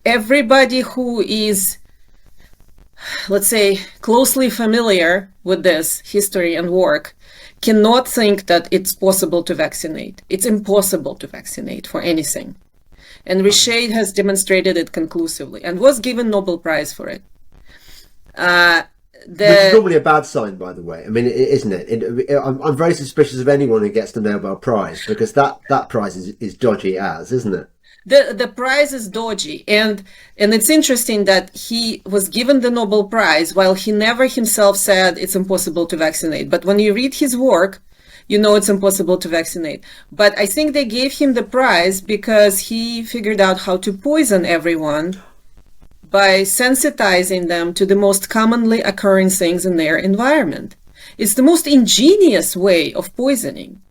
everybody who is, let's say, closely familiar with this history and work cannot think that it's possible to vaccinate. It's impossible to vaccinate for anything. And Richet has demonstrated it conclusively and was given Nobel Prize for it. Which is normally a bad sign, by the way. I mean, isn't it? I'm very suspicious of anyone who gets the Nobel Prize, because that prize is dodgy as, isn't it? The prize is dodgy, and it's interesting that he was given the Nobel Prize while he never himself said it's impossible to vaccinate. But when you read his work, you know it's impossible to vaccinate. But I think they gave him the prize because he figured out how to poison everyone by sensitizing them to the most commonly occurring things in their environment. It's the most ingenious way of poisoning.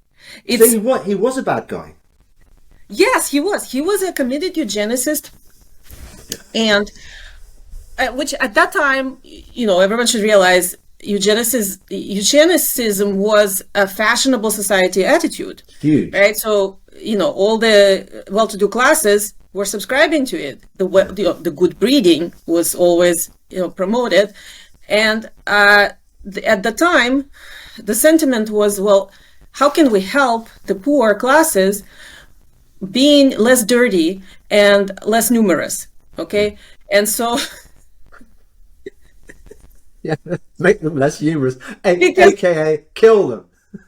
So he was a bad guy. Yes, he was. He was a committed eugenicist, and which at that time, everyone should realize eugenicism was a fashionable society attitude. Huge. Right? So, all the well-to-do classes were subscribing to it. The good breeding was always, promoted. And at the time, the sentiment was, well, how can we help the poor classes being less dirty and less numerous? Okay. And so yeah, make them less numerous, aka kill them.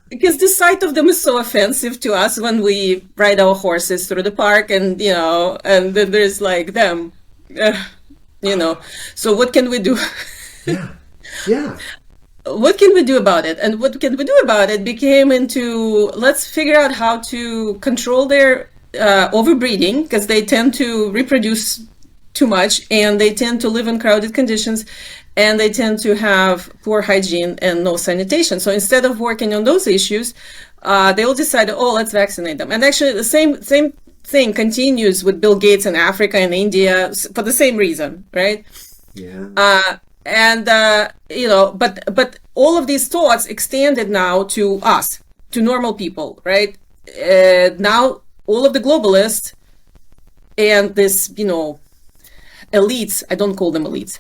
Because the sight of them is so offensive to us when we ride our horses through the park, and and then there's like them, So what can we do? Yeah. What can we do about it? And what can we do about it became into, let's figure out how to control their overbreeding, because they tend to reproduce too much, and they tend to live in crowded conditions, and they tend to have poor hygiene and no sanitation. So instead of working on those issues, they all decided, let's vaccinate them. And actually the same thing continues with Bill Gates in Africa and India for the same reason, right? Yeah. But all of these thoughts extended now to us, to normal people, right? Now all of the globalists and this, elites, I don't call them elites,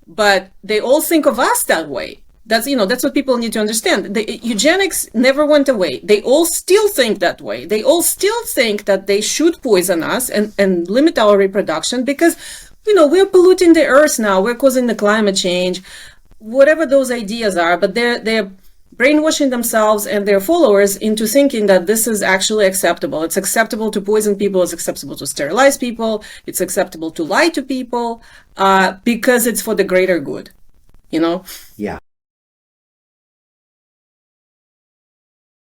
but they all think of us that way. That's what people need to understand. The eugenics never went away. They all still think that way. They all still think that they should poison us and limit our reproduction because, we're polluting the earth now. We're causing the climate change, whatever those ideas are. But they're brainwashing themselves and their followers into thinking that this is actually acceptable. It's acceptable to poison people. It's acceptable to sterilize people. It's acceptable to lie to people because it's for the greater good, Yeah.